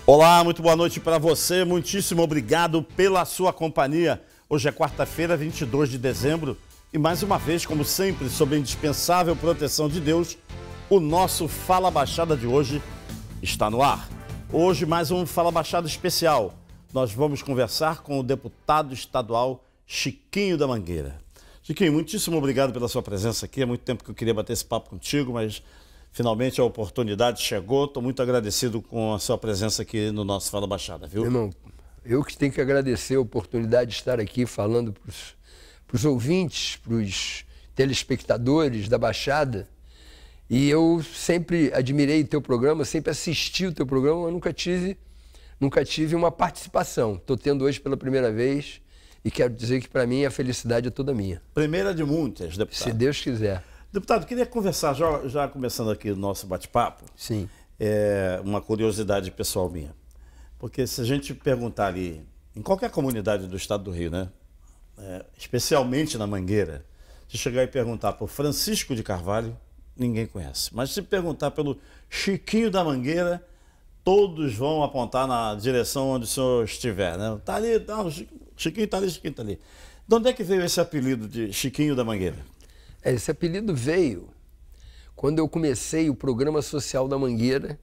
Olá, muito boa noite para você, muitíssimo obrigado pela sua companhia. Hoje é quarta-feira, 22 de dezembro e mais uma vez, como sempre, sob a indispensável proteção de Deus, o nosso Fala Baixada de hoje está no ar. Hoje mais um Fala Baixada especial. Nós vamos conversar com o deputado estadual Chiquinho da Mangueira. Chiquinho, muitíssimo obrigado pela sua presença aqui. Há muito tempo que eu queria bater esse papo contigo, mas finalmente a oportunidade chegou. Estou muito agradecido com a sua presença aqui no nosso Fala Baixada, viu? Irmão, eu que tenho que agradecer a oportunidade de estar aqui falando para os ouvintes, para os telespectadores da Baixada. E eu sempre admirei o teu programa, sempre assisti o teu programa, mas nunca tive uma participação. Estou tendo hoje pela primeira vez e quero dizer que para mim a felicidade é toda minha. Primeira de muitas, deputado. Se Deus quiser. Deputado, queria conversar, já começando aqui o nosso bate-papo, Sim. Uma curiosidade pessoal minha. Porque se a gente perguntar ali, em qualquer comunidade do estado do Rio, né, especialmente na Mangueira, se chegar e perguntar por Francisco de Carvalho, ninguém conhece. Mas se perguntar pelo Chiquinho da Mangueira, todos vão apontar na direção onde o senhor estiver, né? Tá ali, tá, Chiquinho tá ali, Chiquinho tá ali. De onde é que veio esse apelido de Chiquinho da Mangueira? Esse apelido veio quando eu comecei o programa social da Mangueira,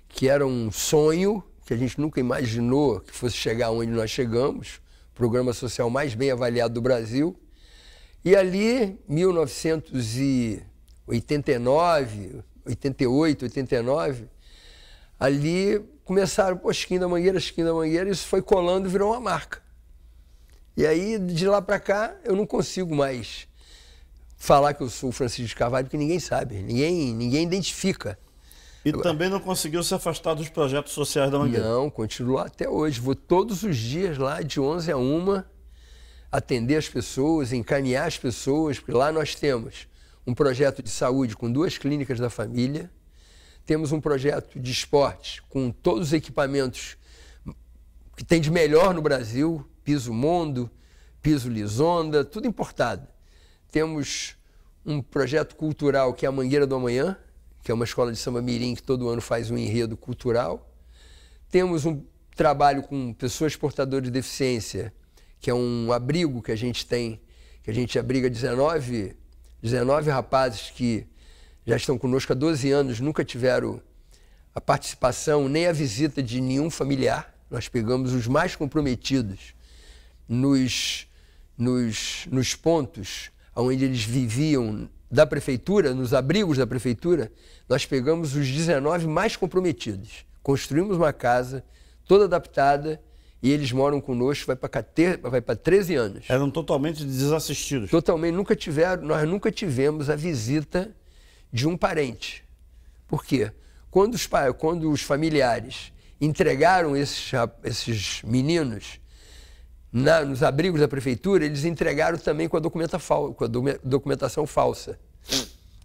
que era um sonho que a gente nunca imaginou que fosse chegar onde nós chegamos, o programa social mais bem avaliado do Brasil. E ali, 1989, 88, 89, ali começaram, pô, Chiquinho da Mangueira, e isso foi colando e virou uma marca. E aí, de lá para cá, eu não consigo mais falar que eu sou o Francisco de Carvalho, porque ninguém sabe, ninguém identifica. E também não conseguiu se afastar dos projetos sociais da Mangueira? Não, continuo até hoje. Vou todos os dias lá, de 11 a 1, atender as pessoas, encaminhar as pessoas, porque lá nós temos um projeto de saúde com 2 clínicas da família, temos um projeto de esporte com todos os equipamentos que tem de melhor no Brasil, piso Mondo, piso Lisonda, tudo importado. Temos um projeto cultural que é a Mangueira do Amanhã, que é uma escola de samba mirim que todo ano faz um enredo cultural. Temos um trabalho com pessoas portadoras de deficiência, que é um abrigo que a gente tem, que a gente abriga 19 rapazes que já estão conosco há 12 anos, nunca tiveram a participação nem a visita de nenhum familiar. Nós pegamos os mais comprometidos nos pontos onde eles viviam da prefeitura, nos abrigos da prefeitura. Nós pegamos os 19 mais comprometidos. Construímos uma casa toda adaptada e eles moram conosco, vai para 13 anos. Eram totalmente desassistidos? Totalmente, nós nunca tivemos a visita de um parente. Por quê? Quando os familiares entregaram esses meninos nos abrigos da prefeitura, eles entregaram também com a documentação falsa.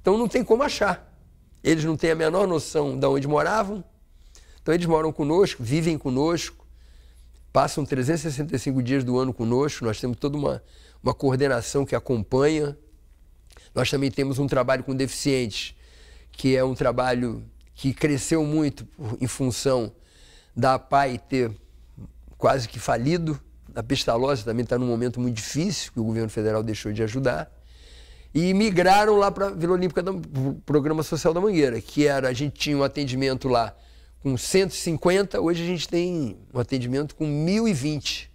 Então não tem como achar. Eles não têm a menor noção de onde moravam. Então eles moram conosco, vivem conosco, passam 365 dias do ano conosco. Nós temos toda uma coordenação que acompanha. Nós também temos um trabalho com deficientes, que é um trabalho que cresceu muito em função da APAI ter quase que falido. A Pestalozzi também está num momento muito difícil, que o governo federal deixou de ajudar. E migraram lá para a Vila Olímpica do Programa Social da Mangueira, que a gente tinha um atendimento lá com 150, hoje a gente tem um atendimento com 1.020.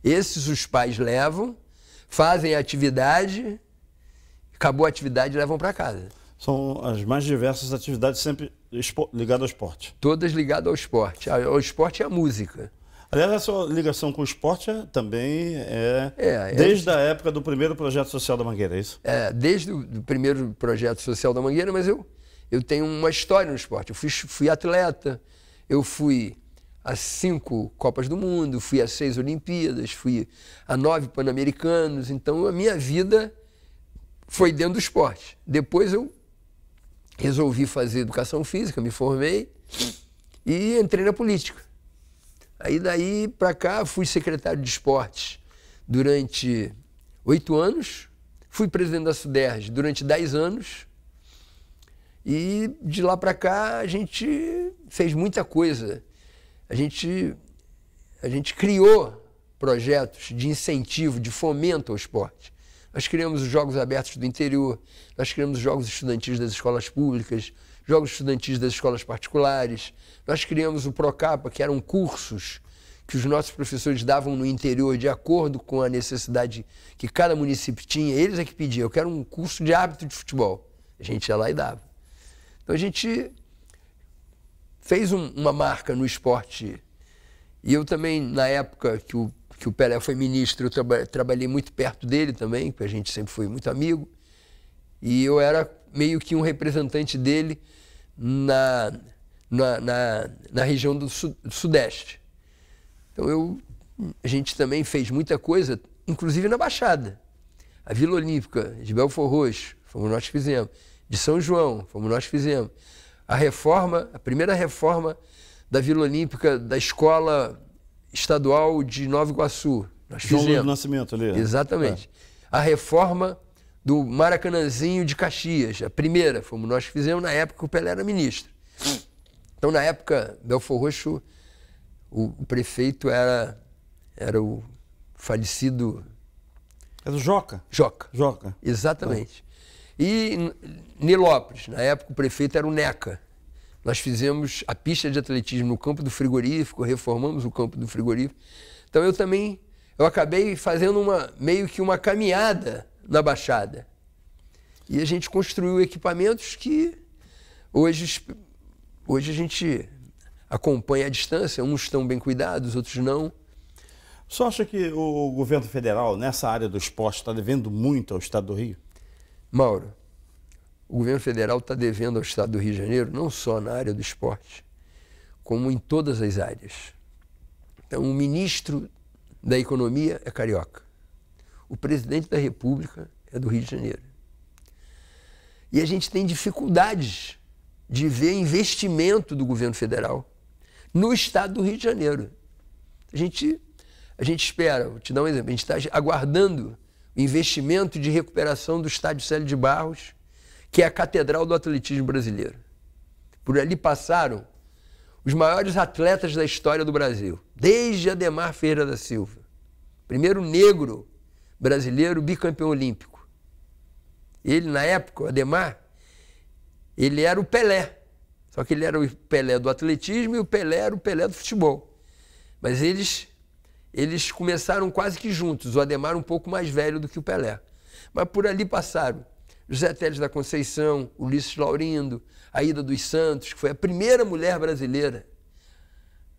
Esses os pais levam, fazem a atividade, acabou a atividade e levam para casa. São as mais diversas atividades sempre ligadas ao esporte? Todas ligadas ao esporte. O esporte e a música. Aliás, a sua ligação com o esporte também desde a época do primeiro projeto social da Mangueira, é isso? Desde o primeiro projeto social da Mangueira, mas eu tenho uma história no esporte. Eu fui atleta, eu fui a 5 Copas do Mundo, fui a 6 Olimpíadas, fui a 9 Pan-Americanos, então a minha vida foi dentro do esporte. Depois eu resolvi fazer educação física, me formei e entrei na política. Aí daí para cá fui secretário de esportes durante 8 anos, fui presidente da SUDERJ durante 10 anos e de lá para cá a gente fez muita coisa a gente criou projetos de incentivo, de fomento ao esporte. Nós criamos os Jogos Abertos do Interior, nós criamos os Jogos Estudantis das escolas públicas, Jogos Estudantis das escolas particulares, nós criamos o Procapa, que eram cursos que os nossos professores davam no interior de acordo com a necessidade que cada município tinha. Eles é que pediam, eu quero um curso de hábito de futebol. A gente ia lá e dava. Então a gente fez uma marca no esporte. E eu também, na época que o Pelé foi ministro, eu trabalhei muito perto dele também, porque a gente sempre foi muito amigo. E eu era meio que um representante dele na região do Sudeste. Então a gente também fez muita coisa, inclusive na Baixada. A Vila Olímpica de Belford Roxo, fomos nós que fizemos. De São João, fomos nós que fizemos. A primeira reforma da Vila Olímpica da Escola Estadual de Nova Iguaçu, nós fizemos. João do Nascimento ali. Exatamente. A reforma do Maracanãzinho de Caxias, a primeira, fomos nós que fizemos na época que o Pelé era ministro. Então, na época, Belford Roxo, o prefeito era o falecido... É do Joca? Joca. Exatamente. E Nilópolis, na época o prefeito era o Neca. Nós fizemos a pista de atletismo no campo do frigorífico, reformamos o campo do frigorífico. Então eu acabei fazendo meio que uma caminhada na Baixada. E a gente construiu equipamentos que hoje a gente acompanha à distância, uns estão bem cuidados, outros não. Você acha que o governo federal, nessa área do esporte, está devendo muito ao Estado do Rio? Mauro, o governo federal está devendo ao Estado do Rio de Janeiro, não só na área do esporte, como em todas as áreas. Então, o ministro da Economia é carioca. O presidente da República é do Rio de Janeiro. E a gente tem dificuldades de ver investimento do governo federal no Estado do Rio de Janeiro. A gente espera, vou te dar um exemplo, a gente está aguardando o investimento de recuperação do estádio Célio de Barros, que é a catedral do atletismo brasileiro. Por ali passaram os maiores atletas da história do Brasil, desde Ademar Ferreira da Silva, primeiro negro brasileiro bicampeão olímpico. Ele, na época, o Ademar, ele era o Pelé, só que ele era o Pelé do atletismo e o Pelé era o Pelé do futebol. Mas eles começaram quase que juntos, o Ademar um pouco mais velho do que o Pelé. Mas por ali passaram José Teles da Conceição, Ulisses Laurindo, Aida dos Santos, que foi a primeira mulher brasileira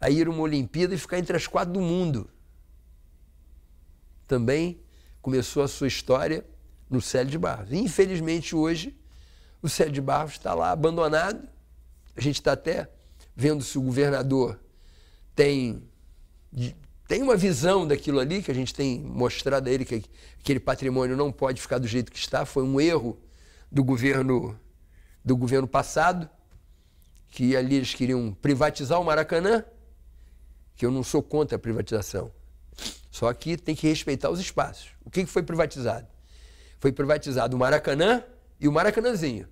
a ir a uma Olimpíada e ficar entre as 4 do mundo. Também começou a sua história no Célio de Barros. E, infelizmente, hoje, o Célio de Barros está lá abandonado. A gente está até vendo se o governador tem uma visão daquilo ali, que a gente tem mostrado a ele que aquele patrimônio não pode ficar do jeito que está. Foi um erro do governo passado, que ali eles queriam privatizar o Maracanã, que eu não sou contra a privatização. Só que tem que respeitar os espaços. O que foi privatizado? Foi privatizado o Maracanã e o Maracanãzinho.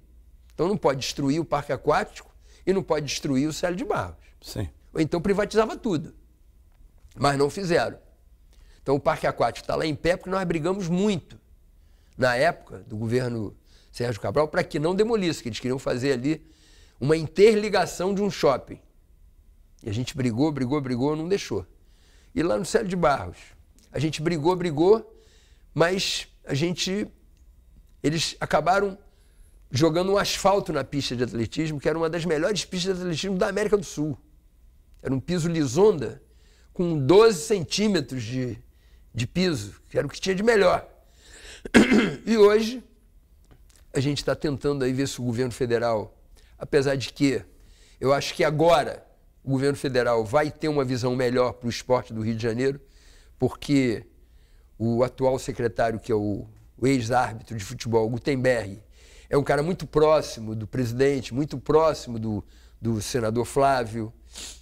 Então não pode destruir o parque aquático e não pode destruir o Célio de Barros. Sim. Ou então privatizava tudo. Mas não fizeram. Então o parque aquático está lá em pé porque nós brigamos muito na época do governo Sérgio Cabral para que não demolisse, que eles queriam fazer ali uma interligação de um shopping. E a gente brigou, não deixou. E lá no Célio de Barros, a gente brigou, mas eles acabaram jogando um asfalto na pista de atletismo, que era uma das melhores pistas de atletismo da América do Sul. Era um piso lisonda, com 12 centímetros de piso, que era o que tinha de melhor. E hoje, a gente está tentando aí ver se o governo federal, apesar de que eu acho que agora o governo federal vai ter uma visão melhor para o esporte do Rio de Janeiro, porque o atual secretário, que é o ex-árbitro de futebol, Gutenberg, é um cara muito próximo do presidente, muito próximo do senador Flávio,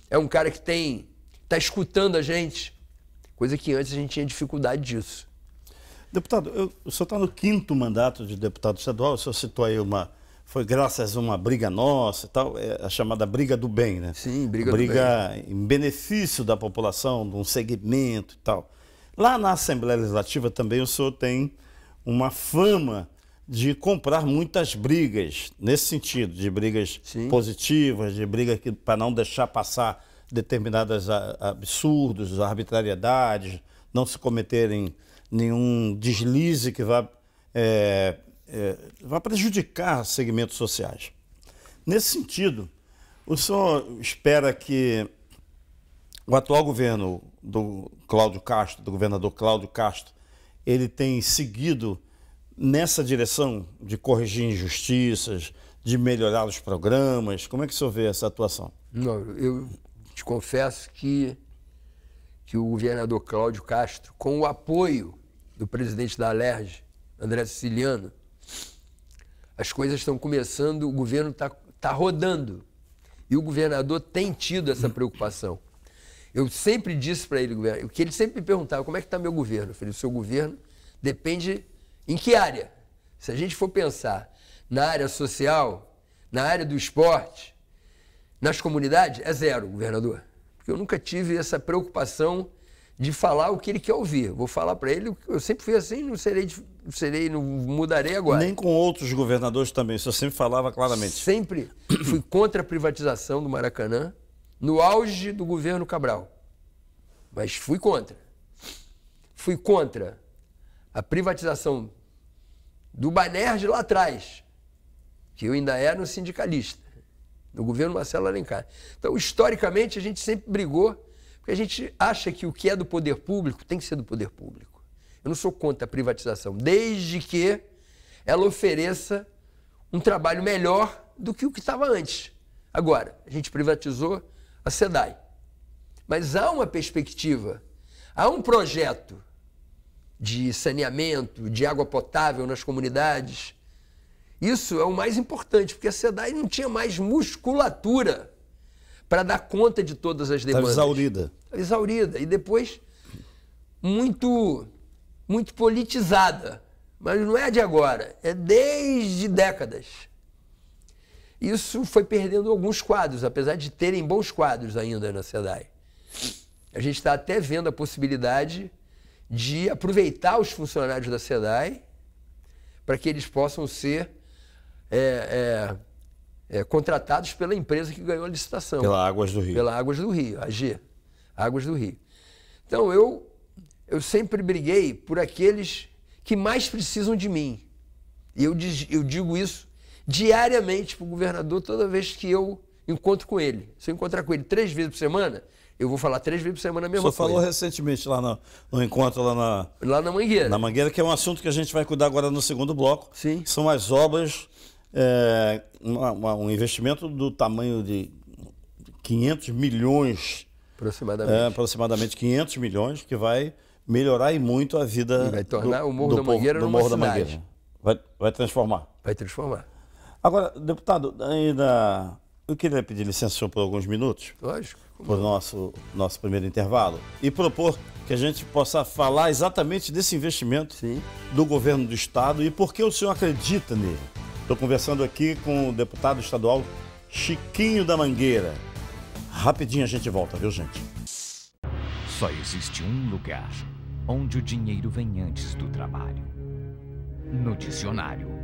é um cara que está escutando a gente, coisa que antes a gente tinha dificuldade disso. Deputado, o senhor está no 5º mandato de deputado estadual, o senhor citou aí uma foi graças a uma briga nossa e tal, é a chamada briga do bem, né? Sim, briga do bem. Briga em benefício da população, de um segmento e tal. Lá na Assembleia Legislativa também o senhor tem uma fama de comprar muitas brigas, nesse sentido, de brigas positivas, de brigas para não deixar passar determinados absurdos, arbitrariedades, não se cometerem nenhum deslize que vá prejudicar segmentos sociais. Nesse sentido, o senhor espera que o atual governo do Cláudio Castro, do governador Cláudio Castro, ele tem seguido nessa direção de corrigir injustiças, de melhorar os programas? Como é que o senhor vê essa atuação? Não, eu te confesso que o governador Cláudio Castro, com o apoio do presidente da Alerj, André Siciliano, as coisas estão começando, o governo está rodando. E o governador tem tido essa preocupação. Eu sempre disse para ele, que ele sempre me perguntava, como é que está meu governo? Eu falei, o seu governo depende em que área? Se a gente for pensar na área social, na área do esporte, nas comunidades, é zero, governador. Porque eu nunca tive essa preocupação de falar o que ele quer ouvir. Vou falar para ele, eu sempre fui assim, não mudarei agora. Nem com outros governadores também, o senhor sempre falava claramente. Sempre fui contra a privatização do Maracanã, no auge do governo Cabral. Mas fui contra. Fui contra a privatização do Banerj lá atrás, que eu ainda era um sindicalista, no governo Marcelo Alencar. Então, historicamente, a gente sempre brigou, porque a gente acha que o que é do poder público tem que ser do poder público. Eu não sou contra a privatização, desde que ela ofereça um trabalho melhor do que o que estava antes. Agora, a gente privatizou a SEDAI. Mas há uma perspectiva, há um projeto de saneamento, de água potável nas comunidades. Isso é o mais importante, porque a SEDAI não tinha mais musculatura para dar conta de todas as demandas. Estava exaurida. Exaurida. E depois, muito politizada. Mas não é de agora, é desde décadas. Isso foi perdendo alguns quadros, apesar de terem bons quadros ainda na SEDAI. A gente está até vendo a possibilidade de aproveitar os funcionários da SEDAI para que eles possam ser contratados pela empresa que ganhou a licitação. Pela Águas do Rio. Pela Águas do Rio, AG, Águas do Rio. Então, eu sempre briguei por aqueles que mais precisam de mim. E eu digo isso diariamente para o governador toda vez que eu encontro com ele. Se eu encontrar com ele 3 vezes por semana, eu vou falar 3 vezes por semana a mesma coisa. O senhor falou recentemente lá no encontro lá na Mangueira. Na Mangueira, que é um assunto que a gente vai cuidar agora no segundo bloco. Sim. São as obras, um investimento do tamanho de 500 milhões. Aproximadamente 500 milhões, que vai melhorar e muito a vida e vai tornar o Morro da Mangueira numa cidade. Mangueira. Vai transformar. Vai transformar. Agora, deputado, eu queria pedir licença senhor por alguns minutos. Lógico. Por nosso primeiro intervalo, e propor que a gente possa falar exatamente desse investimento do governo do Estado e por que o senhor acredita nele. Estou conversando aqui com o deputado estadual Chiquinho da Mangueira. Rapidinho a gente volta, viu, gente? Só existe um lugar onde o dinheiro vem antes do trabalho. No dicionário.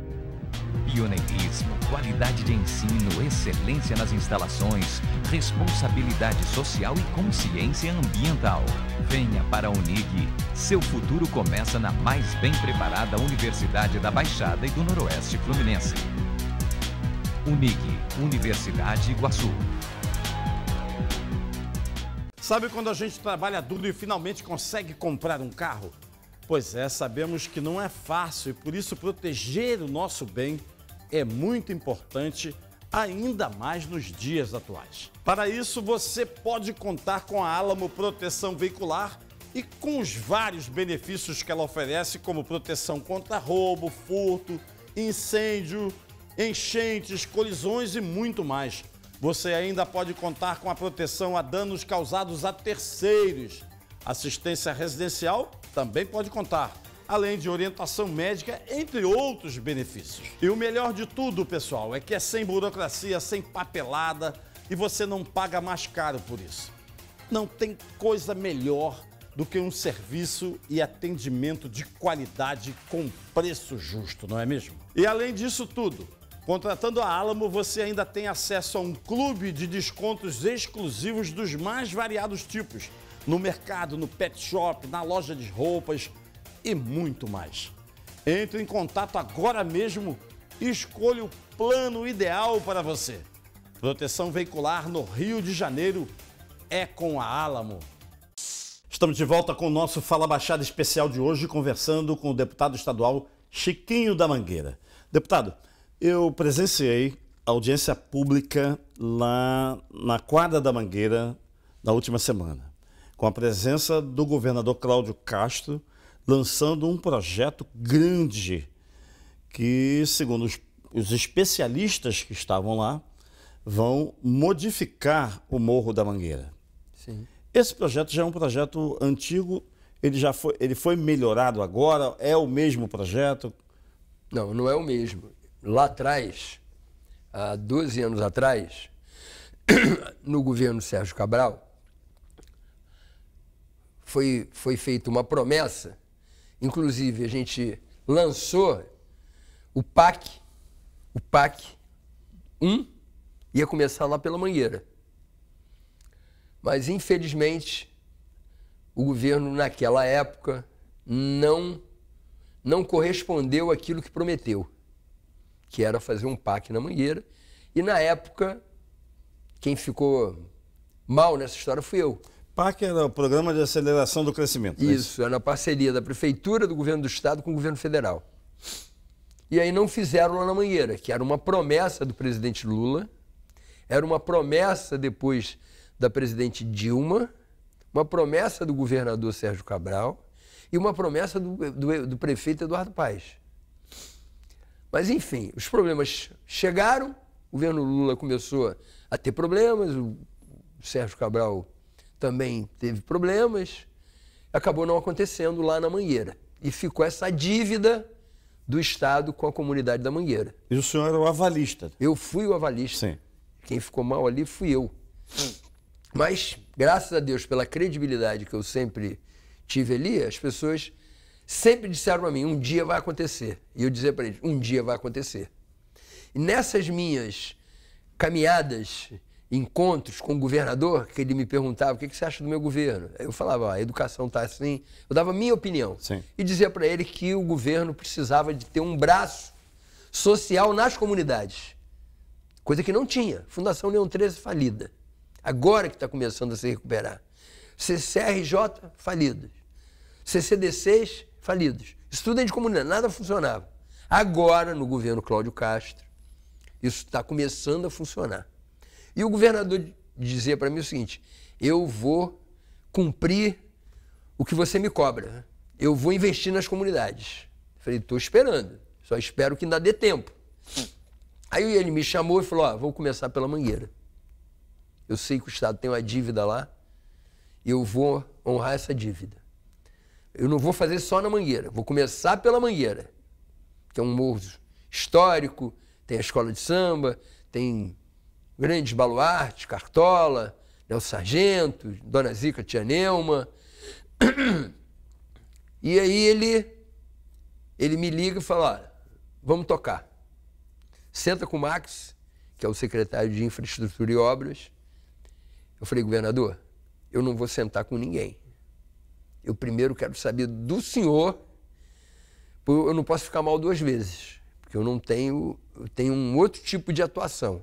Pioneirismo, qualidade de ensino, excelência nas instalações, responsabilidade social e consciência ambiental. Venha para a Unig. Seu futuro começa na mais bem preparada Universidade da Baixada e do Noroeste Fluminense. Unig, Universidade Iguaçu. Sabe quando a gente trabalha duro e finalmente consegue comprar um carro? Pois é, sabemos que não é fácil e por isso proteger o nosso bem é muito importante, ainda mais nos dias atuais. Para isso, você pode contar com a Álamo Proteção Veicular e com os vários benefícios que ela oferece, como proteção contra roubo, furto, incêndio, enchentes, colisões e muito mais. Você ainda pode contar com a proteção a danos causados a terceiros. Assistência residencial também pode contar. além de orientação médica, entre outros benefícios. E o melhor de tudo, pessoal, é que é sem burocracia, sem papelada e você não paga mais caro por isso. Não tem coisa melhor do que um serviço e atendimento de qualidade com preço justo, não é mesmo? E além disso tudo, contratando a Alamo, você ainda tem acesso a um clube de descontos exclusivos dos mais variados tipos, no mercado, no pet shop, na loja de roupas e muito mais. Entre em contato agora mesmo e escolha o plano ideal para você. Proteção veicular no Rio de Janeiro é com a Alamo. Estamos de volta com o nosso Fala Baixada especial de hoje, conversando com o deputado estadual Chiquinho da Mangueira. Deputado, eu presenciei a audiência pública lá na quadra da Mangueira na última semana, com a presença do governador Cláudio Castro, lançando um projeto grande que, segundo os especialistas que estavam lá, vão modificar o Morro da Mangueira. Sim. Esse projeto já é um projeto antigo, ele foi melhorado agora, é o mesmo projeto? Não, não é o mesmo. Lá atrás, há 12 anos atrás, no governo Sérgio Cabral, foi feita uma promessa, inclusive a gente lançou o PAC 1, ia começar lá pela Mangueira. Mas, infelizmente, o governo, naquela época, não correspondeu àquilo que prometeu, que era fazer um PAC na Mangueira. E, na época, quem ficou mal nessa história fui eu. PAC era o Programa de Aceleração do Crescimento. Isso, era na parceria da Prefeitura, do Governo do Estado com o Governo Federal. E aí não fizeram lá na Mangueira, que era uma promessa do presidente Lula, era uma promessa depois da presidente Dilma, uma promessa do governador Sérgio Cabral e uma promessa do prefeito Eduardo Paes. Mas, enfim, os problemas chegaram, o governo Lula começou a ter problemas, o Sérgio Cabral também teve problemas, acabou não acontecendo lá na Mangueira. E ficou essa dívida do Estado com a comunidade da Mangueira. E o senhor era o avalista? Eu fui o avalista. Sim. Quem ficou mal ali fui eu. Mas, graças a Deus, pela credibilidade que eu sempre tive ali, as pessoas sempre disseram para mim, um dia vai acontecer. E eu dizia para eles, um dia vai acontecer. E nessas minhas caminhadas, encontros com o governador, que ele me perguntava, o que você acha do meu governo? Eu falava, a educação está assim. Eu dava a minha opinião. Sim. E dizia para ele que o governo precisava de ter um braço social nas comunidades. Coisa que não tinha. Fundação Leão 13 falida. Agora que está começando a se recuperar. CCRJ, falidos. CCD6, falidos. Estudante de comunidade, nada funcionava. Agora, no governo Cláudio Castro, isso está começando a funcionar. E o governador dizia para mim o seguinte, eu vou cumprir o que você me cobra. Eu vou investir nas comunidades. Eu falei, estou esperando. Só espero que ainda dê tempo. Aí ele me chamou e falou, vou começar pela Mangueira. Eu sei que o Estado tem uma dívida lá e eu vou honrar essa dívida. Eu não vou fazer só na Mangueira, vou começar pela Mangueira, que é um morro histórico, tem a escola de samba, tem grandes baluartes, Cartola, Nelson Sargento, Dona Zica, Tia Neuma. E aí ele me liga e fala, vamos tocar. Senta com o Max, que é o secretário de Infraestrutura e Obras. Eu falei, governador, eu não vou sentar com ninguém. Eu primeiro quero saber do senhor, eu não posso ficar mal duas vezes, porque eu tenho um outro tipo de atuação.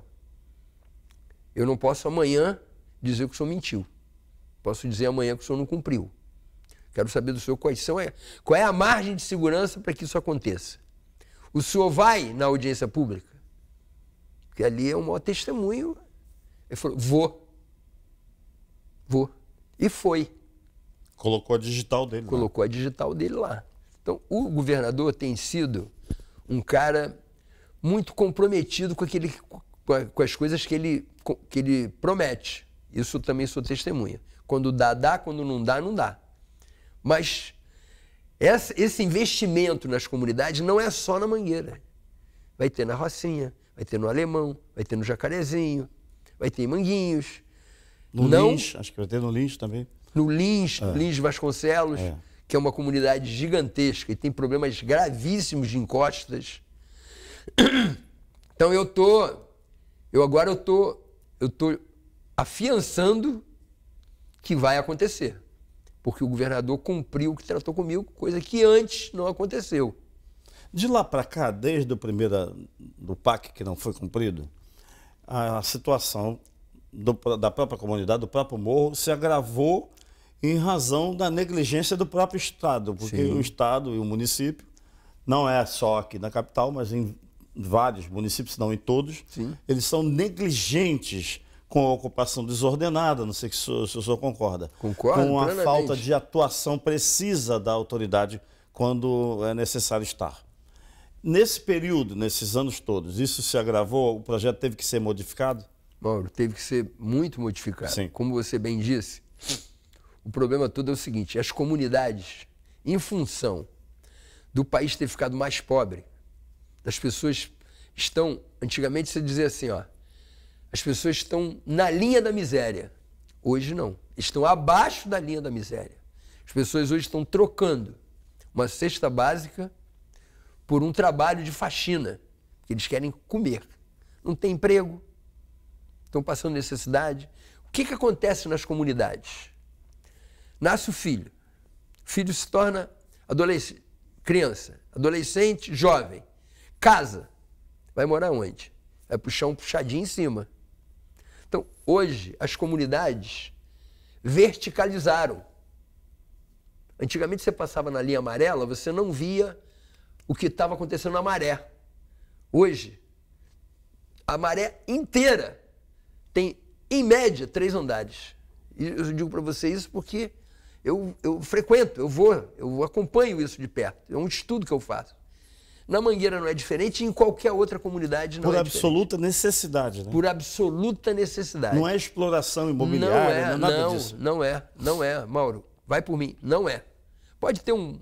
Eu não posso amanhã dizer que o senhor mentiu. Posso dizer amanhã que o senhor não cumpriu. Quero saber do senhor qual é a margem de segurança para que isso aconteça. O senhor vai na audiência pública? Porque ali é um maior testemunho. Ele falou, vou. E foi. Colocou a digital dele. Colocou a digital dele lá. Então, o governador tem sido um cara muito comprometido com as coisas que ele promete. Isso também sou testemunha. Quando dá, quando não dá, não dá. Mas Esse investimento nas comunidades não é só na Mangueira. Vai ter na Rocinha, vai ter no Alemão, vai ter no Jacarezinho, vai ter em Manguinhos. No Lins, acho que vai ter no Lins também. No Lins, Lins de Vasconcelos, que é uma comunidade gigantesca e tem problemas gravíssimos de encostas. Então eu tô afiançando que vai acontecer, porque o governador cumpriu o que tratou comigo, coisa que antes não aconteceu. De lá para cá, desde o primeiro do PAC que não foi cumprido, a situação da própria comunidade, do próprio morro, se agravou em razão da negligência do próprio Estado, porque o Estado e o município, não é só aqui na capital, mas em vários municípios, não em todos, eles são negligentes com a ocupação desordenada, não sei se o senhor concorda. Concordo, com a plenamente. falta de atuação precisa da autoridade quando é necessário estar. Nesse período, nesses anos todos, isso se agravou? O projeto teve que ser modificado? Mauro, teve que ser muito modificado. Sim. Como você bem disse, o problema todo é o seguinte, as comunidades, em função do país ter ficado mais pobre, as pessoas estão, antigamente você dizia assim, ó, as pessoas estão na linha da miséria. Hoje não, estão abaixo da linha da miséria. As pessoas hoje estão trocando uma cesta básica por um trabalho de faxina, que eles querem comer. Não tem emprego, estão passando necessidade. O que acontece nas comunidades? Nasce o filho se torna adolescente, criança, adolescente, jovem, casa, vai morar onde? Vai puxar um puxadinho em cima. Então, hoje, as comunidades verticalizaram. Antigamente, você passava na linha amarela, você não via o que estava acontecendo na maré. Hoje, a maré inteira tem, em média, 3 andares. E eu digo para você isso porque eu frequento, eu acompanho isso de perto. É um estudo que eu faço. Na Mangueira não é diferente e em qualquer outra comunidade não é diferente. Por absoluta necessidade, né? Por absoluta necessidade. Não é exploração imobiliária, não é nada disso. Não é, Mauro. Vai por mim, não é. Pode ter um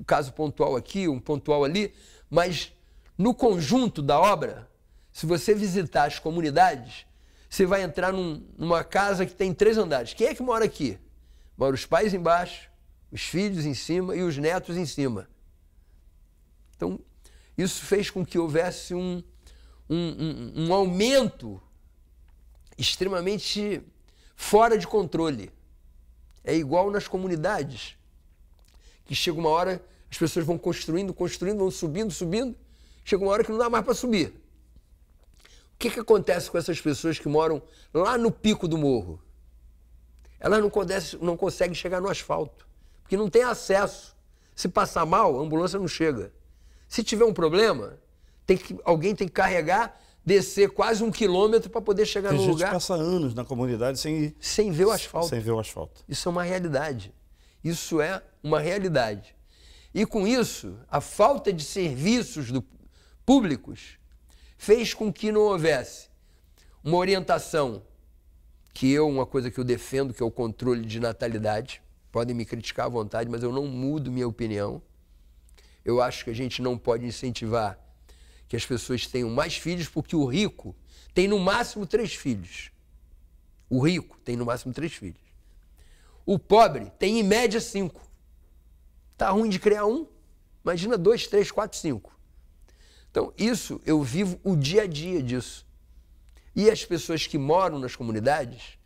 caso pontual aqui, um pontual ali, mas no conjunto da obra, se você visitar as comunidades, você vai entrar numa casa que tem 3 andares. Quem é que mora aqui? Moram os pais embaixo, os filhos em cima e os netos em cima. Então, isso fez com que houvesse um aumento extremamente fora de controle. É igual nas comunidades, que chega uma hora, as pessoas vão construindo, vão subindo, chega uma hora que não dá mais para subir. O que acontece com essas pessoas que moram lá no pico do morro? Elas não conseguem chegar no asfalto, porque não tem acesso. Se passar mal, a ambulância não chega. Se tiver um problema, alguém tem que carregar, descer quase 1 quilômetro para poder chegar no lugar. Tem gente que passa anos na comunidade sem ver o asfalto. Sem ver o asfalto. Isso é uma realidade. Isso é uma realidade. E com isso, a falta de serviços públicos fez com que não houvesse uma orientação, uma coisa que eu defendo, que é o controle de natalidade. Podem me criticar à vontade, mas eu não mudo minha opinião. Eu acho que a gente não pode incentivar que as pessoas tenham mais filhos, porque o rico tem no máximo 3 filhos. O rico tem no máximo 3 filhos. O pobre tem em média 5. Tá ruim de criar um? Imagina 2, 3, 4, 5. Então, isso, eu vivo o dia a dia disso. E as pessoas que moram nas comunidades,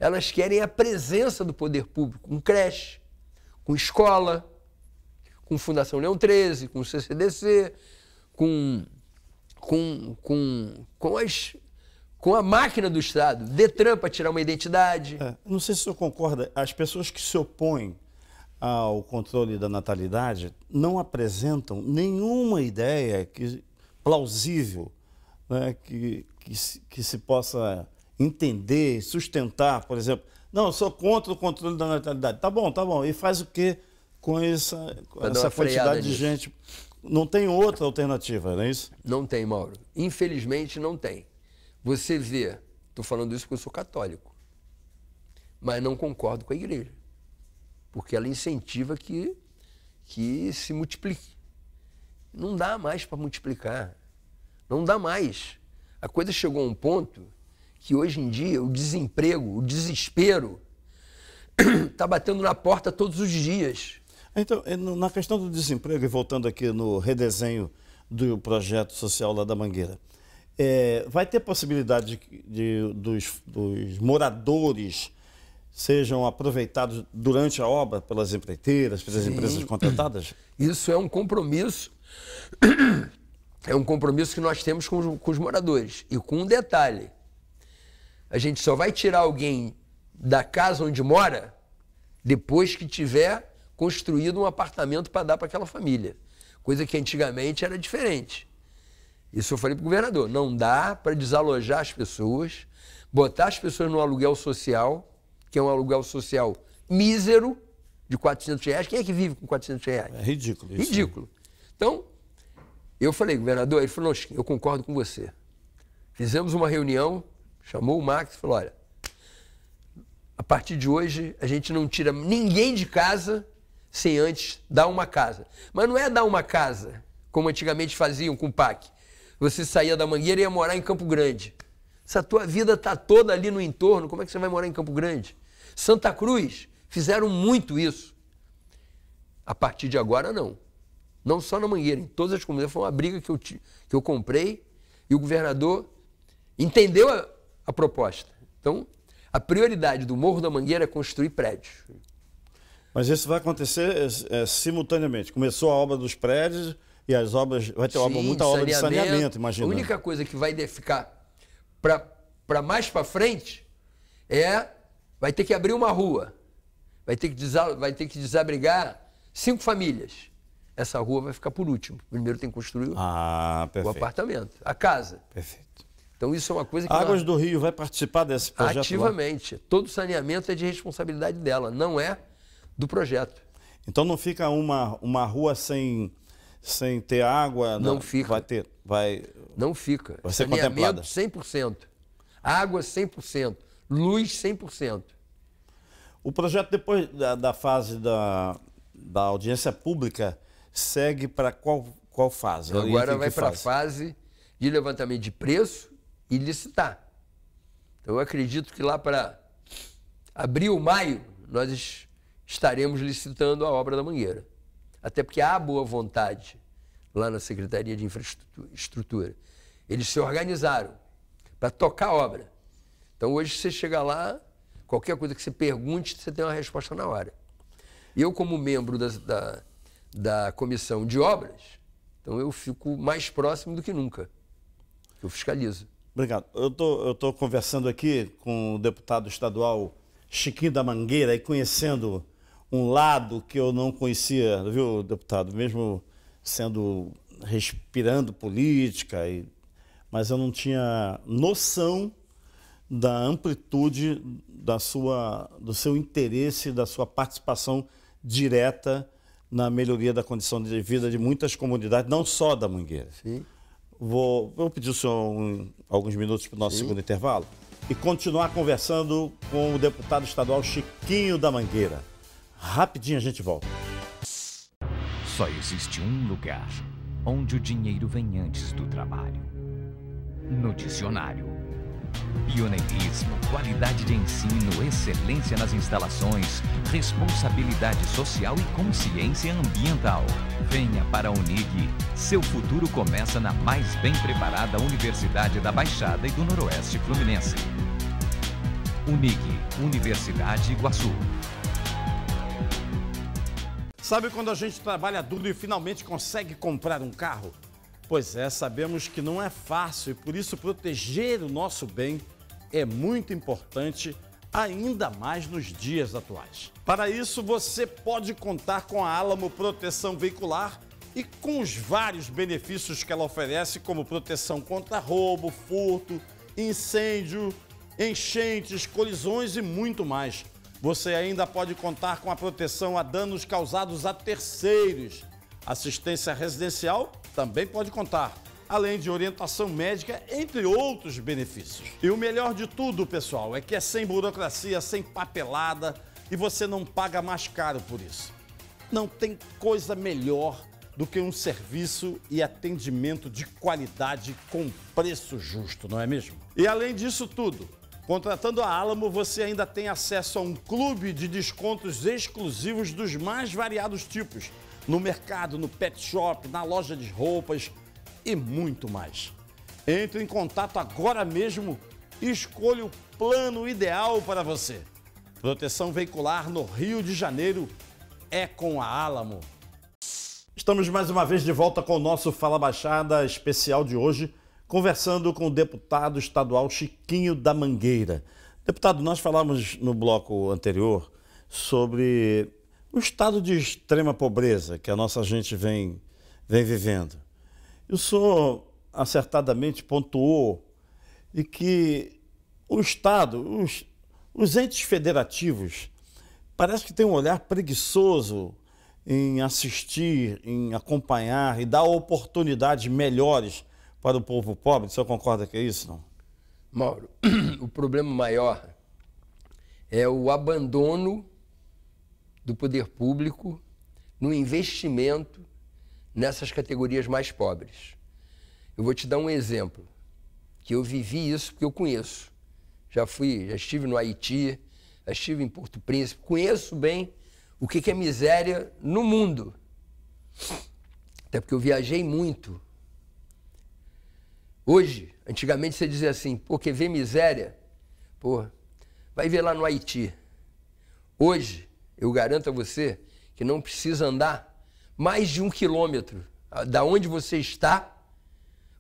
elas querem a presença do poder público, com creche, com escola, com Fundação Leão 13, com CCDC, com a máquina do Estado, Detran para tirar uma identidade. Não sei se o senhor concorda, as pessoas que se opõem ao controle da natalidade não apresentam nenhuma ideia plausível, né, que se possa entender, sustentar, por exemplo. Não, eu sou contra o controle da natalidade. Tá bom. E faz o quê com essa quantidade de gente? Não tem outra alternativa, não é isso? Não tem, Mauro. Infelizmente, não tem. Você vê, estou falando isso porque eu sou católico, mas não concordo com a igreja, porque ela incentiva que que se multiplique. Não dá mais para multiplicar. Não dá mais. A coisa chegou a um ponto que hoje em dia o desemprego, o desespero está batendo na porta todos os dias. Então, na questão do desemprego, e voltando aqui no redesenho do projeto social lá da Mangueira, vai ter possibilidade dos moradores sejam aproveitados durante a obra pelas empreiteiras, pelas empresas contratadas? Isso é um compromisso, que nós temos com os moradores. E com um detalhe, a gente só vai tirar alguém da casa onde mora depois que tiver construído um apartamento para dar para aquela família. Coisa que antigamente era diferente. Isso eu falei para o governador. Não dá para desalojar as pessoas, botar as pessoas no aluguel social, que é um aluguel social mísero, de R$400. Quem é que vive com R$400? É ridículo isso. Ridículo. Então, eu falei, governador, ele falou, eu concordo com você. Fizemos uma reunião, chamou o Max e falou, olha, a partir de hoje a gente não tira ninguém de casa sem antes dar uma casa. Mas não é dar uma casa, como antigamente faziam com o PAC. Você saía da Mangueira e ia morar em Campo Grande. Se a tua vida está toda ali no entorno, como é que você vai morar em Campo Grande? Santa Cruz fizeram muito isso. A partir de agora, não. Não só na Mangueira, em todas as comunidades. Foi uma briga que eu comprei e o governador entendeu a proposta. Então, a prioridade do Morro da Mangueira é construir prédios. Mas isso vai acontecer simultaneamente. Começou a obra dos prédios e as obras, vai ter muita obra de saneamento, imagina. A única coisa que vai ficar para mais para frente vai ter que abrir uma rua, vai ter que desabrigar 5 famílias. Essa rua vai ficar por último. Primeiro tem que construir o apartamento, a casa. Perfeito. Então isso é uma coisa que... Águas do Rio vai participar desse projeto? Ativamente. Lá? Todo saneamento é de responsabilidade dela, não é do projeto. Então não fica uma rua sem ter água? Não fica. Não fica. Vai ser saneamento contemplada? 100%. Água 100%. Luz 100%. O projeto, depois da fase da audiência pública, segue para qual fase? Agora vai para a fase de levantamento de preço e licitar. Então eu acredito que lá para abril, maio, nós estaremos licitando a obra da Mangueira. Até porque há boa vontade lá na Secretaria de Infraestrutura. Eles se organizaram para tocar a obra. Então hoje você chega lá, qualquer coisa que você pergunte, você tem uma resposta na hora. E eu, como membro da comissão de obras, então eu fico mais próximo do que nunca. Eu fiscalizo. Obrigado. Eu estou conversando aqui com o deputado estadual Chiquinho da Mangueira e conhecendo um lado que eu não conhecia, viu, deputado? Mesmo respirando política, mas eu não tinha noção da amplitude do seu interesse, da sua participação direta na melhoria da condição de vida de muitas comunidades, não só da Mangueira. Sim. Vou pedir o senhor alguns minutos para o nosso segundo intervalo e continuar conversando com o deputado estadual Chiquinho da Mangueira. Rapidinho a gente volta. Só existe um lugar onde o dinheiro vem antes do trabalho. No dicionário. Pioneirismo, qualidade de ensino, excelência nas instalações, responsabilidade social e consciência ambiental. Venha para a Unig. Seu futuro começa na mais bem preparada Universidade da Baixada e do Noroeste Fluminense. Unig, Universidade Iguaçu. Sabe quando a gente trabalha duro e finalmente consegue comprar um carro? Pois é, sabemos que não é fácil e por isso proteger o nosso bem é muito importante, ainda mais nos dias atuais. Para isso, você pode contar com a Álamo Proteção Veicular e com os vários benefícios que ela oferece, como proteção contra roubo, furto, incêndio, enchentes, colisões e muito mais. Você ainda pode contar com a proteção a danos causados a terceiros. Assistência residencial também pode contar, além de orientação médica, entre outros benefícios. E o melhor de tudo, pessoal, é que é sem burocracia, sem papelada e você não paga mais caro por isso. Não tem coisa melhor do que um serviço e atendimento de qualidade com preço justo, não é mesmo? E além disso tudo, contratando a Alamo, você ainda tem acesso a um clube de descontos exclusivos dos mais variados tipos, no mercado, no pet shop, na loja de roupas e muito mais. Entre em contato agora mesmo e escolha o plano ideal para você. Proteção veicular no Rio de Janeiro é com a Alamo. Estamos mais uma vez de volta com o nosso Fala Baixada especial de hoje, conversando com o deputado estadual Chiquinho da Mangueira. Deputado, nós falamos no bloco anterior sobre o estado de extrema pobreza que a nossa gente vem vivendo. O senhor acertadamente pontuou de que o Estado, os entes federativos, parece que tem um olhar preguiçoso em assistir, em acompanhar e dar oportunidades melhores para o povo pobre. O senhor concorda que é isso, não? Mauro, o problema maior é o abandono do poder público no investimento nessas categorias mais pobres. Eu vou te dar um exemplo, que eu vivi isso porque eu conheço. Já estive no Haiti, já estive em Porto Príncipe, conheço bem o que é miséria no mundo. Até porque eu viajei muito. Hoje, antigamente você dizia assim, pô, quer ver miséria? Pô, vai ver lá no Haiti. Hoje, eu garanto a você que não precisa andar mais de 1 quilômetro da onde você está.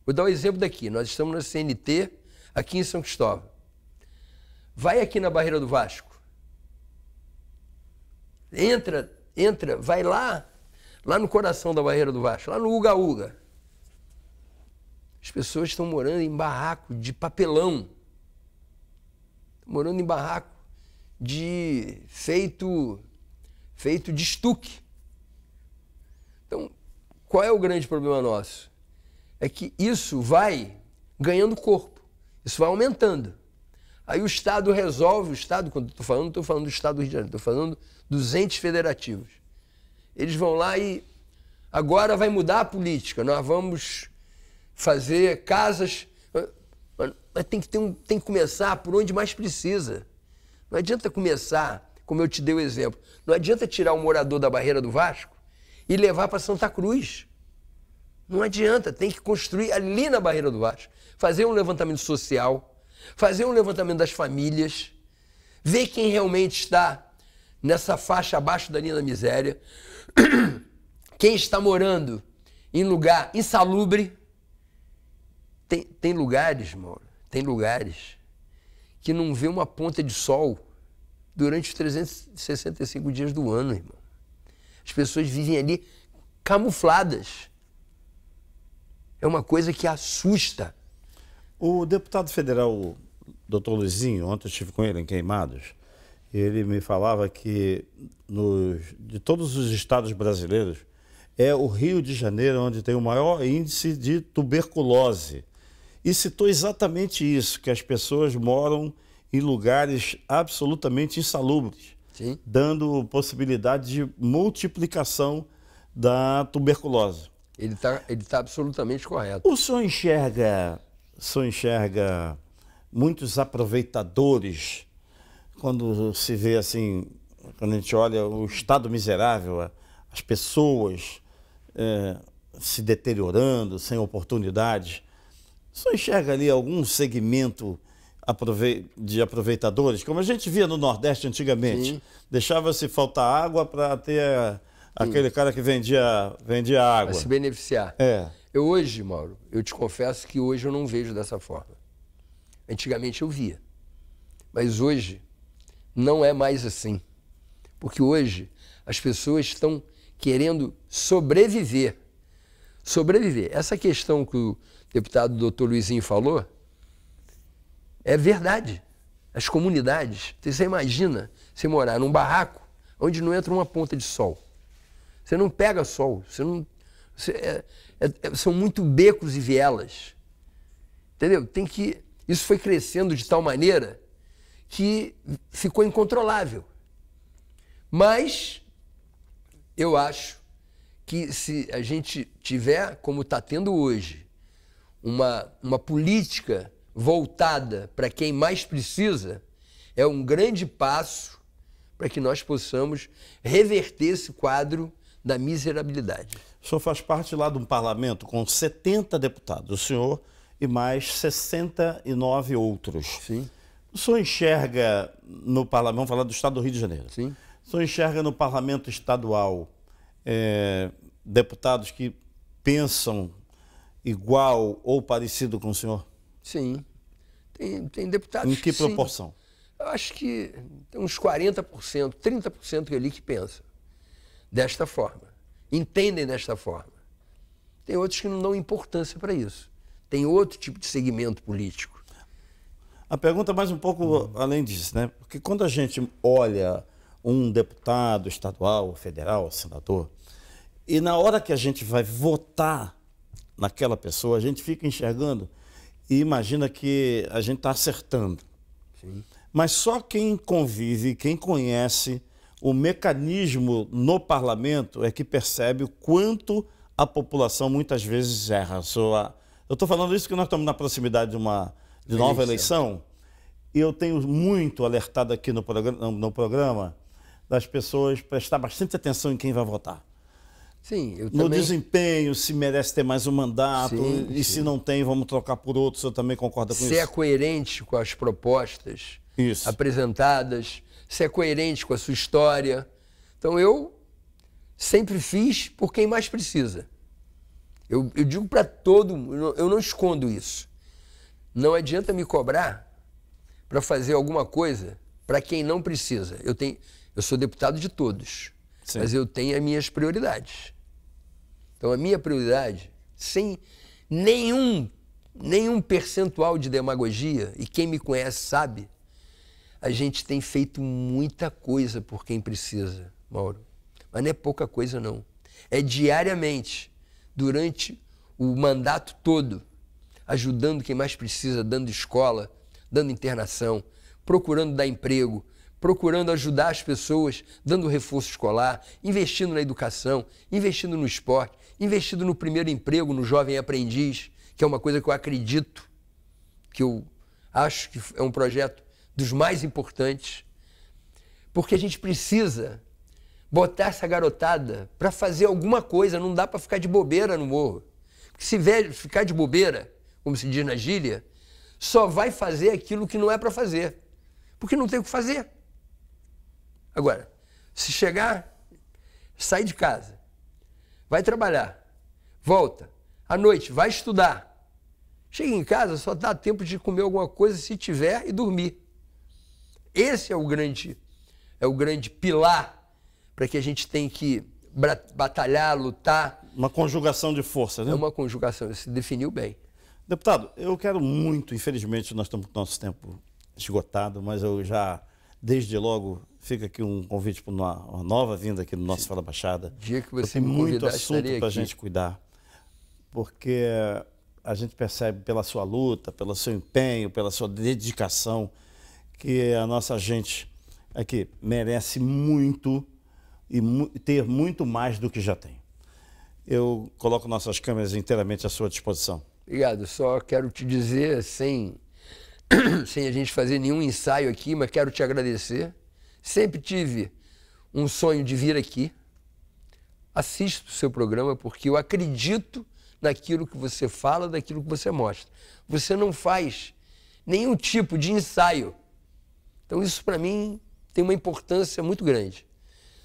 Vou dar um exemplo daqui. Nós estamos na CNT, aqui em São Cristóvão. Vai aqui na Barreira do Vasco. Entra, vai lá no coração da Barreira do Vasco, lá no Uga Uga. As pessoas estão morando em barraco de papelão. Estão morando em barraco feito de estuque. Então, qual é o grande problema nosso? É que isso vai ganhando corpo, isso vai aumentando. Aí o Estado resolve, o Estado, quando estou falando, não estou falando do Estado do Rio de Janeiro, estou falando dos entes federativos. Eles vão lá e agora vai mudar a política, nós vamos fazer casas, mas tem que começar por onde mais precisa. Não adianta começar, como eu te dei o exemplo, não adianta tirar o morador da Barreira do Vasco e levar para Santa Cruz. Não adianta, tem que construir ali na Barreira do Vasco, fazer um levantamento social, fazer um levantamento das famílias, ver quem realmente está nessa faixa abaixo da linha da miséria, quem está morando em lugar insalubre. Tem lugares, Mauro, tem lugares que não vê uma ponta de sol durante os 365 dias do ano, irmão. As pessoas vivem ali camufladas. É uma coisa que assusta. O deputado federal, doutor Luizinho, ontem eu estive com ele em Queimados, ele me falava que de todos os estados brasileiros, é o Rio de Janeiro onde tem o maior índice de tuberculose. E citou exatamente isso, que as pessoas moram em lugares absolutamente insalubres, Sim. dando possibilidade de multiplicação da tuberculose. Ele tá absolutamente correto. O senhor enxerga muitos aproveitadores quando se vê assim, quando a gente olha o estado miserável, as pessoas se deteriorando, sem oportunidades. O senhor enxerga ali algum segmento de aproveitadores, como a gente via no Nordeste antigamente? Sim. Deixava-se faltar água para ter aquele cara que vendia água. Para se beneficiar. Eu hoje, Mauro, eu te confesso que hoje eu não vejo dessa forma. Antigamente eu via. Mas hoje não é mais assim. Porque hoje as pessoas estão querendo sobreviver. Sobreviver. Essa questão que o deputado doutor Luizinho falou é verdade. As comunidades, você imagina você morar num barraco onde não entra uma ponta de sol. Você não pega sol, são muito becos e vielas. Entendeu? Isso foi crescendo de tal maneira que ficou incontrolável. Mas eu acho que se a gente tiver, como está tendo hoje, uma política voltada para quem mais precisa, é um grande passo para que nós possamos reverter esse quadro da miserabilidade. O senhor faz parte lá de um parlamento com 70 deputados, o senhor e mais 69 outros. Sim. O senhor enxerga no parlamento, vamos falar do estado do Rio de Janeiro, Sim. o senhor enxerga no parlamento estadual deputados que pensam igual ou parecido com o senhor? Sim. Tem deputados Em que sim. proporção? Eu acho que tem uns 40%, 30% ali que pensam desta forma, entendem desta forma. Tem outros que não dão importância para isso. Tem outro tipo de segmento político. A pergunta mais um pouco além disso, né? Porque quando a gente olha um deputado estadual, federal, senador, e na hora que a gente vai votar naquela pessoa, a gente fica enxergando e imagina que a gente está acertando. Sim. Mas só quem convive, quem conhece o mecanismo no parlamento é que percebe o quanto a população muitas vezes erra. Eu estou falando isso porque nós estamos na proximidade de nova eleição e eu tenho muito alertado aqui no programa das pessoas prestar bastante atenção em quem vai votar. Sim, eu No também... desempenho, se merece ter mais um mandato, Sim, e se não tem, vamos trocar por outro. O senhor também concorda com isso? Se é coerente com as propostas apresentadas, se é coerente com a sua história. Então eu sempre fiz por quem mais precisa. Eu digo para todo mundo, eu não escondo isso. Não adianta me cobrar para fazer alguma coisa para quem não precisa. Eu sou deputado de todos, sim, mas eu tenho as minhas prioridades. Então a minha prioridade, sem nenhum percentual de demagogia, e quem me conhece sabe, a gente tem feito muita coisa por quem precisa, Mauro. Mas não é pouca coisa, não. É diariamente, durante o mandato todo, ajudando quem mais precisa, dando escola, dando internação, procurando dar emprego, procurando ajudar as pessoas, dando reforço escolar, investindo na educação, investindo no esporte, investindo no primeiro emprego, no jovem aprendiz, que é uma coisa que eu acredito, que eu acho que é um projeto dos mais importantes, porque a gente precisa botar essa garotada para fazer alguma coisa, não dá para ficar de bobeira no morro. Porque se ficar de bobeira, como se diz na gíria, só vai fazer aquilo que não é para fazer, porque não tem o que fazer. Agora, se chegar, sai de casa, vai trabalhar, volta, à noite, vai estudar, chega em casa, só dá tempo de comer alguma coisa se tiver e dormir. Esse é o grande pilar para que a gente tem que batalhar, lutar. Uma conjugação de forças, né? É uma conjugação, você definiu bem. Deputado, eu quero muito, infelizmente nós estamos com o nosso tempo esgotado, mas eu já, desde logo, fica aqui um convite para uma nova vinda aqui no nosso Fala Baixada. Dia que você tem me muito convidar, assunto para a gente cuidar, porque a gente percebe pela sua luta, pelo seu empenho, pela sua dedicação, que a nossa gente aqui merece muito e ter muito mais do que já tem. Eu coloco nossas câmeras inteiramente à sua disposição. Obrigado. Só quero te dizer, sem a gente fazer nenhum ensaio aqui, mas quero te agradecer. Sempre tive um sonho de vir aqui. Assisto o seu programa porque eu acredito naquilo que você fala, daquilo que você mostra. Você não faz nenhum tipo de ensaio. Então isso para mim tem uma importância muito grande.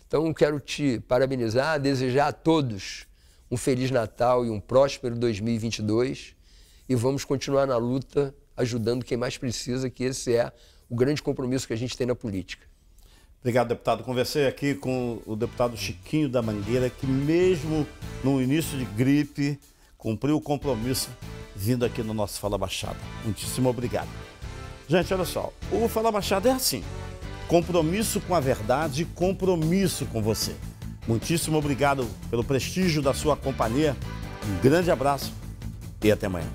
Então quero te parabenizar, desejar a todos um Feliz Natal e um próspero 2022 e vamos continuar na luta ajudando quem mais precisa, que esse é o grande compromisso que a gente tem na política. Obrigado, deputado. Conversei aqui com o deputado Chiquinho da Mangueira, que mesmo no início de gripe, cumpriu o compromisso vindo aqui no nosso Fala Baixada. Muitíssimo obrigado. Gente, olha só, o Fala Baixada é assim, compromisso com a verdade e compromisso com você. Muitíssimo obrigado pelo prestígio da sua companhia, um grande abraço e até amanhã.